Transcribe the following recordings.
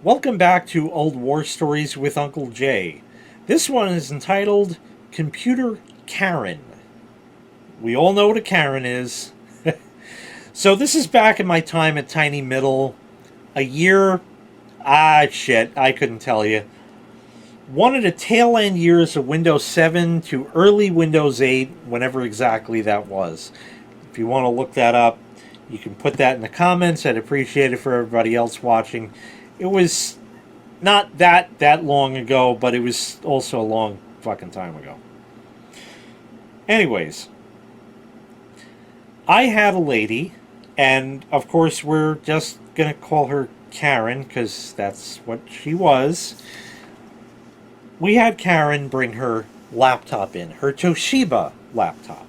Welcome back to Old War Stories with Uncle Jay. This one is entitled Computer Karen. We all know what a Karen is. So this is back in my time at Tiny Middle. A year, I couldn't tell you. One of the tail end years of Windows 7 to early Windows 8, whenever exactly that was. If you want to look that up, you can put that in the comments. I'd appreciate it for everybody else watching. It was not that long ago, but it was also a long fucking time ago. Anyways, I had a lady, and of course we're just going to call her Karen because that's what she was. We had Karen bring her laptop in, her Toshiba laptop.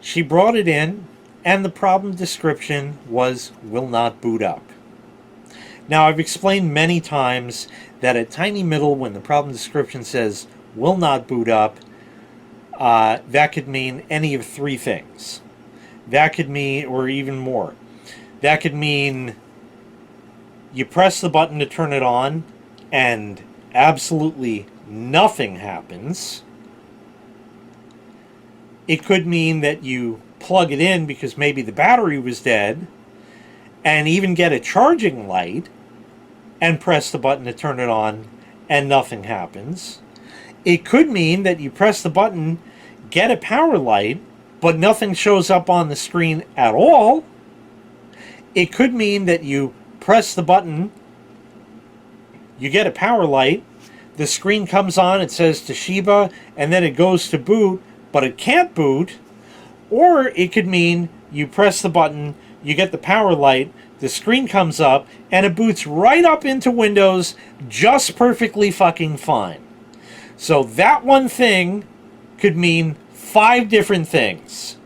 She brought it in, and the problem description was will not boot up. Now, I've explained many times that at Tiny Middle, when the problem description says will not boot up, that could mean any of three things. That could mean, or even more, that could mean you press the button to turn it on and absolutely nothing happens. It could mean that you plug it in because maybe the battery was dead and even get a charging light and press the button to turn it on and nothing happens. It could mean that you press the button, get a power light, but nothing shows up on the screen at all. It could mean that you press the button, you get a power light, the screen comes on, it says Toshiba, and then it goes to boot, but it can't boot. Or it could mean you press the button, you get the power light, the screen comes up, and it boots right up into Windows just perfectly fucking fine. So that one thing could mean 5 different things.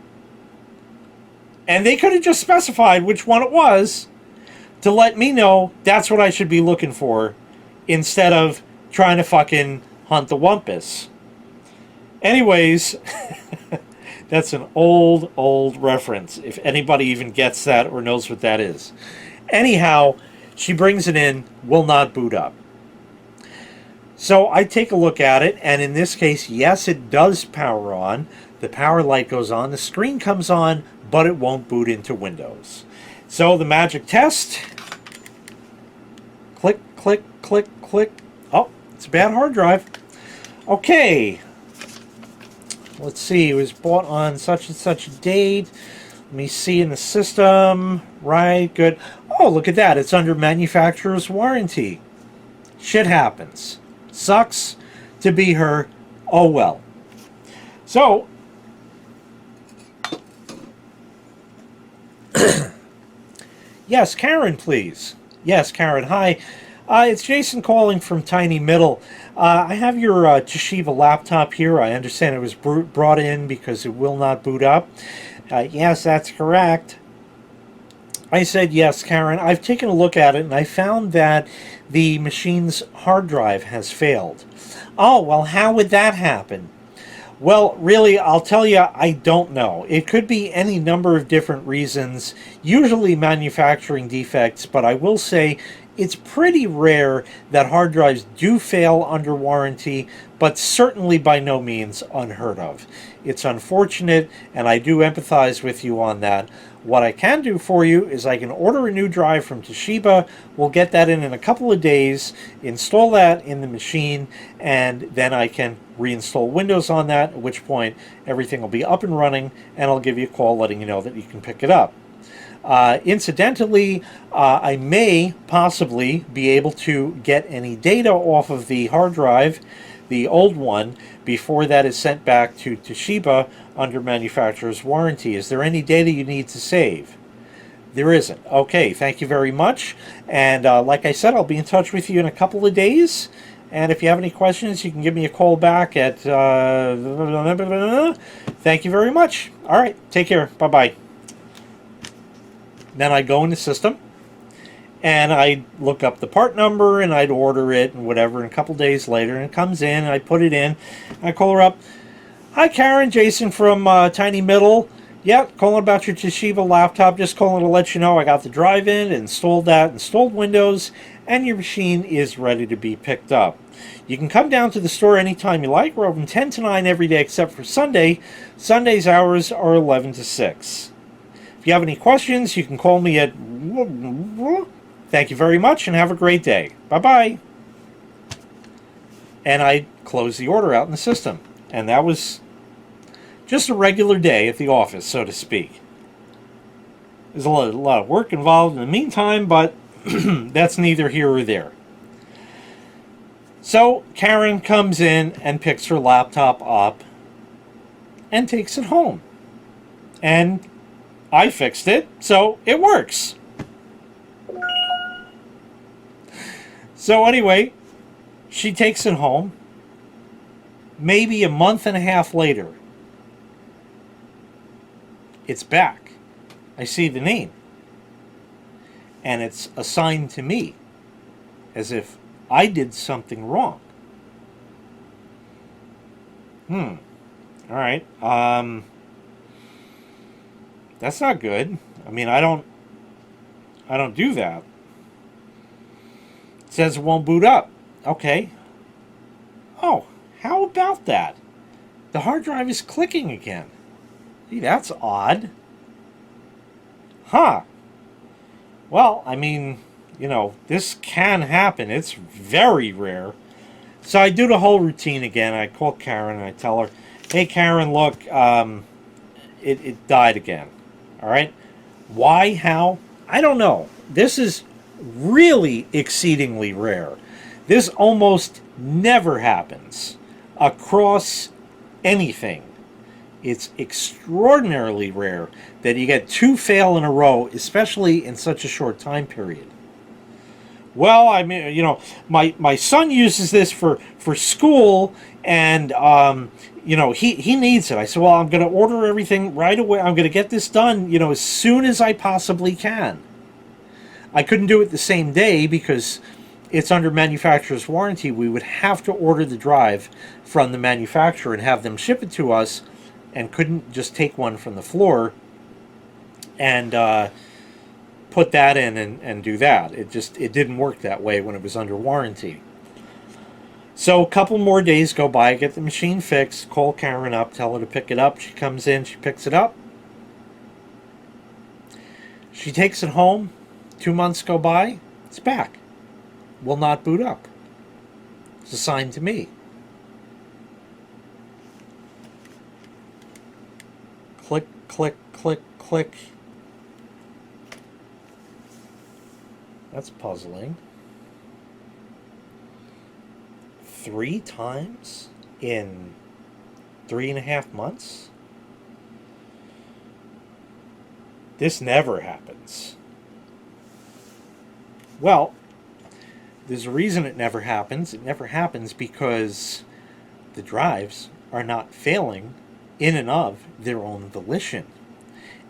And they could have just specified which one it was to let me know that's what I should be looking for instead of trying to fucking hunt the wumpus. Anyways, that's an old reference, if anybody even gets that or knows what that is. Anyhow, she brings it in, will not boot up. So I take a look at it, and in this case, yes, it does power on. The power light goes on, the screen comes on, but it won't boot into Windows. So the magic test. Click, click, click, click. Oh, it's a bad hard drive. Okay. Let's see, it was bought on such and such a date. Let me see in the system. Right, good. Oh, look at that. It's under manufacturer's warranty. Shit happens. Sucks to be her. Oh, well. So, yes, Karen, please. Yes, Karen, hi. It's Jason calling from Tiny Middle. I have your Toshiba laptop here. I understand it was brought in because it will not boot up. Yes, that's correct. I said, yes, Karen. I've taken a look at it, and I found that the machine's hard drive has failed. Oh, well, how would that happen? Well, really, I'll tell you, I don't know. It could be any number of different reasons, usually manufacturing defects, but I will say it's pretty rare that hard drives do fail under warranty, but certainly by no means unheard of. It's unfortunate, and I do empathize with you on that. What I can do for you is I can order a new drive from Toshiba. We'll get that in a couple of days, install that in the machine, and then I can reinstall Windows on that, at which point everything will be up and running, and I'll give you a call letting you know that you can pick it up. Incidentally, I may possibly be able to get any data off of the hard drive, the old one, before that is sent back to Toshiba under manufacturer's warranty. Is there any data you need to save? There isn't. Okay, thank you very much. And like I said, I'll be in touch with you in a couple of days. And if you have any questions, you can give me a call back at... Thank you very much. All right, take care. Bye-bye. Then I'd go in the system, and I'd look up the part number, and I'd order it, and whatever, and a couple days later, and it comes in, and I put it in, and I call her up. Hi, Karen, Jason from Tiny Middle. Yeah, calling about your Toshiba laptop. Just calling to let you know I got the drive in, installed that, installed Windows, and your machine is ready to be picked up. You can come down to the store anytime you like. We're open 10 to 9 every day except for Sunday. Sunday's hours are 11 to 6. If you have any questions, you can call me at... Thank you very much and have a great day. Bye-bye. And I closed the order out in the system. And that was just a regular day at the office, so to speak. There's a lot of work involved in the meantime, but that's neither here or there. So Karen comes in and picks her laptop up and takes it home. And I fixed it, so it works. So anyway, she takes it home. Maybe a month and a half later, it's back. I see the name. And it's assigned to me, as if I did something wrong. All right. That's not good. I mean, I don't do that. It says it won't boot up. Okay. Oh, how about that? The hard drive is clicking again. Gee, that's odd. Huh. Well, I mean, you know, this can happen. It's very rare. So I do the whole routine again. I call Karen and I tell her, hey, Karen, look, it died again. All right? Why? How? I don't know. This is really exceedingly rare. This almost never happens across anything. It's extraordinarily rare that you get 2 fail in a row, especially in such a short time period. Well, I mean, you know, my son uses this for school, and you know, he needs it. I said, well, I'm going to order everything right away. I'm going to get this done, you know, as soon as I possibly can. I couldn't do it the same day because it's under manufacturer's warranty. We would have to order the drive from the manufacturer and have them ship it to us, and couldn't just take one from the floor and put that in and do that. It didn't work that way when it was under warranty. So a couple more days go by, I get the machine fixed, call Karen up, tell her to pick it up. She comes in, she picks it up. She takes it home. 2 months go by, it's back. Will not boot up. It's assigned to me. Click, click, click, click. That's puzzling. 3 times in 3.5 months? This never happens. Well, there's a reason it never happens. It never happens because the drives are not failing in and of their own volition.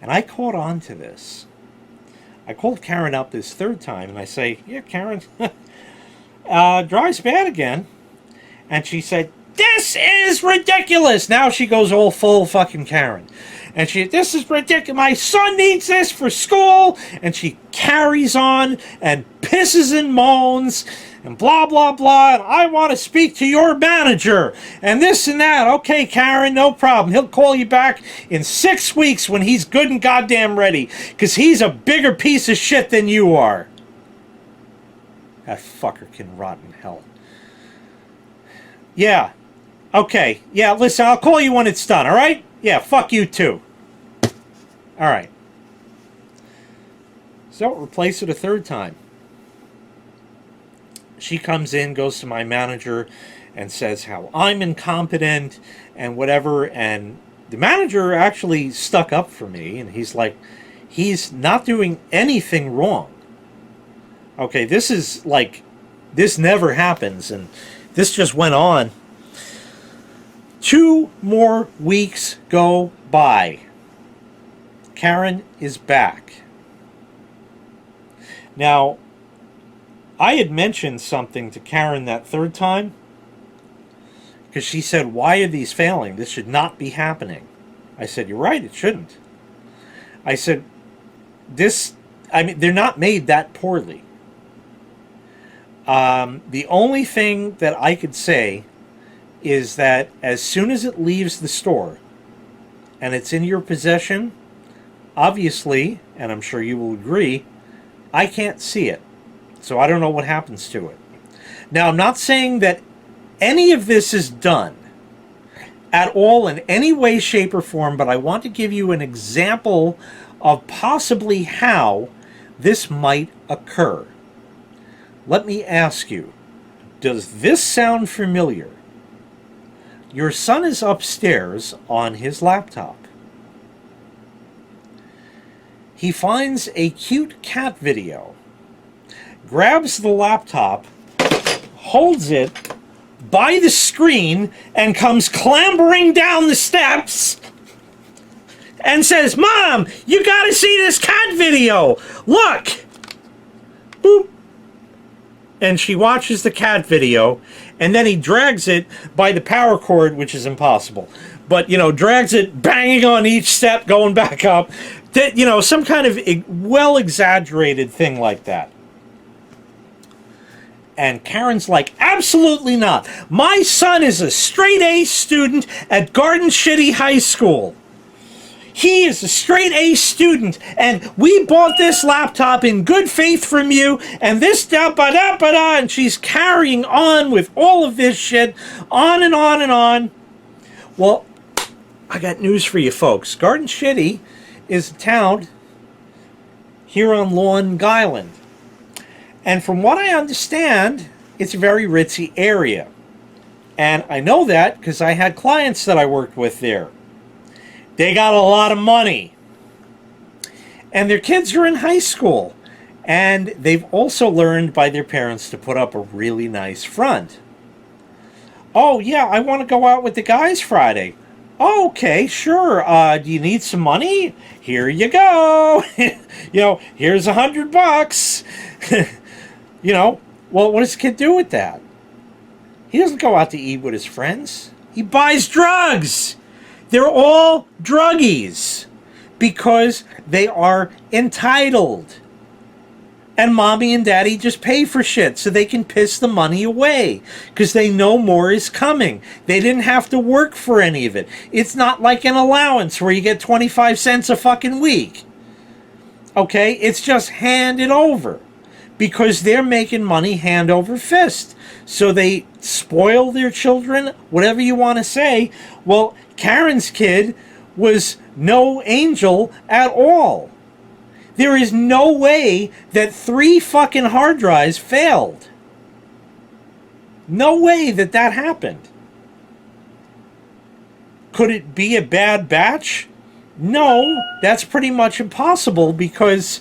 And I caught on to this. I called Karen up this 3rd time and I say, yeah, Karen, drive's bad again. And she said, this is ridiculous. Now she goes all full fucking Karen. And this is ridiculous. My son needs this for school. And she carries on and pisses and moans and blah, blah, blah. And I want to speak to your manager and this and that. Okay, Karen, no problem. He'll call you back in 6 weeks when he's good and goddamn ready. Because he's a bigger piece of shit than you are. That fucker can rot in hell. Yeah. Okay. Yeah, listen, I'll call you when it's done, all right? Yeah, fuck you too. All right. So, replace it a 3rd time. She comes in, goes to my manager, and says how I'm incompetent and whatever. And the manager actually stuck up for me, and he's like, he's not doing anything wrong. Okay, this is like, this never happens, and this just went on. 2 more weeks go by. Karen is back. Now, I had mentioned something to Karen that 3rd time because she said, why are these failing? This should not be happening. I said, you're right, it shouldn't. I said, they're not made that poorly. The only thing that I could say is that as soon as it leaves the store and it's in your possession, obviously, and I'm sure you will agree, I can't see it. So I don't know what happens to it. Now, I'm not saying that any of this is done at all in any way, shape, or form, but I want to give you an example of possibly how this might occur. Let me ask you, does this sound familiar? Your son is upstairs on his laptop. He finds a cute cat video, grabs the laptop, holds it by the screen, and comes clambering down the steps and says, "Mom, you gotta see this cat video! Look!" Boop. And she watches the cat video, and then he drags it by the power cord, which is impossible. But, drags it banging on each step, going back up. Some kind of well-exaggerated thing like that. And Karen's like, absolutely not. My son is a straight A student at Garden City High School. He is a straight A student, and we bought this laptop in good faith from you, and this da-ba-da-ba-da, and she's carrying on with all of this shit, on and on and on. Well, I got news for you folks. Garden City is a town here on Long Island. And from what I understand, it's a very ritzy area. And I know that because I had clients that I worked with there. They got a lot of money. And their kids are in high school. And they've also learned by their parents to put up a really nice front. Oh, yeah, I want to go out with the guys Friday. Oh, okay, sure. Do you need some money? Here you go. Here's $100. Well, what does the kid do with that? He doesn't go out to eat with his friends. He buys drugs. They're all druggies because they are entitled. And mommy and daddy just pay for shit so they can piss the money away because they know more is coming. They didn't have to work for any of it. It's not like an allowance where you get 25 cents a fucking week. Okay? It's just handed over because they're making money hand over fist. So they spoil their children, whatever you want to say. Well, Karen's kid was no angel at all. There is no way that 3 fucking hard drives failed. No way that that happened. Could it be a bad batch? No, that's pretty much impossible because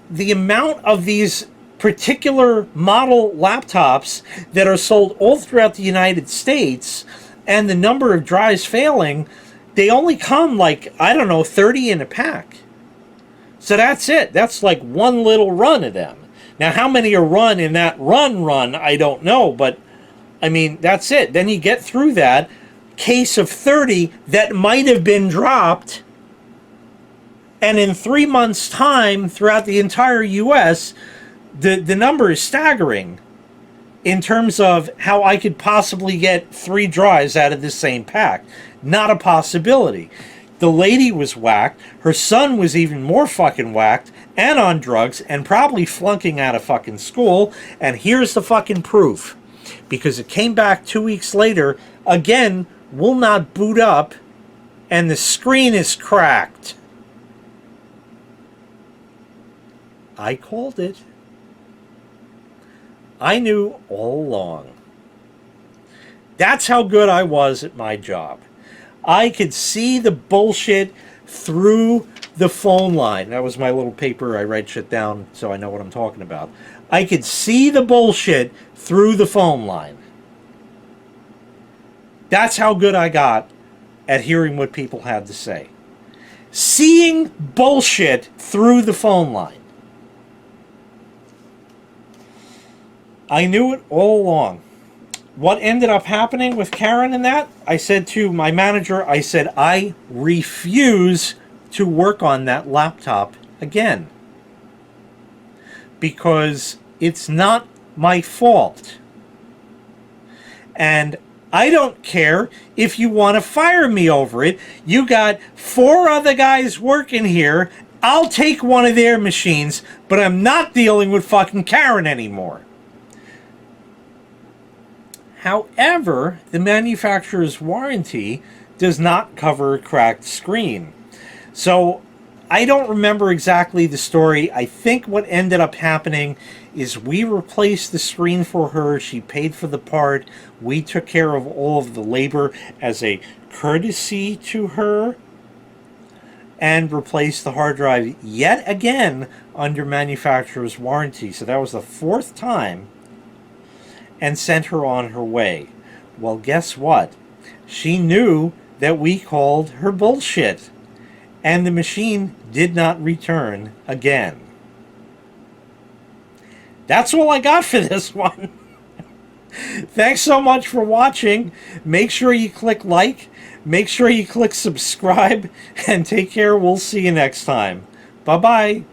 the amount of these particular model laptops that are sold all throughout the United States and the number of drives failing, they only come 30 in a pack. So that's it. That's like one little run of them. Now, how many are run in that run, I don't know. But, that's it. Then you get through that case of 30 that might have been dropped. And in 3 months' time, throughout the entire U.S., the number is staggering in terms of how I could possibly get 3 drives out of the same pack. Not a possibility. The lady was whacked. Her son was even more fucking whacked and on drugs and probably flunking out of fucking school. And here's the fucking proof. Because it came back 2 weeks later, again, will not boot up, and the screen is cracked. I called it. I knew all along. That's how good I was at my job. I could see the bullshit through the phone line. That was my little paper. I write shit down so I know what I'm talking about. I could see the bullshit through the phone line. That's how good I got at hearing what people had to say. Seeing bullshit through the phone line. I knew it all along. What ended up happening with Karen and that, I said to my manager, I said, I refuse to work on that laptop again. Because it's not my fault. And I don't care if you want to fire me over it. You got 4 other guys working here. I'll take one of their machines, but I'm not dealing with fucking Karen anymore. However, the manufacturer's warranty does not cover a cracked screen. So I don't remember exactly the story. I think what ended up happening is we replaced the screen for her. She paid for the part. We took care of all of the labor as a courtesy to her and replaced the hard drive yet again under manufacturer's warranty. So that was the 4th time, and sent her on her way. Well, guess what? She knew that we called her bullshit, and the machine did not return again. That's all I got for this one. Thanks so much for watching. Make sure you click like, make sure you click subscribe, and take care. We'll see you next time. Bye-bye.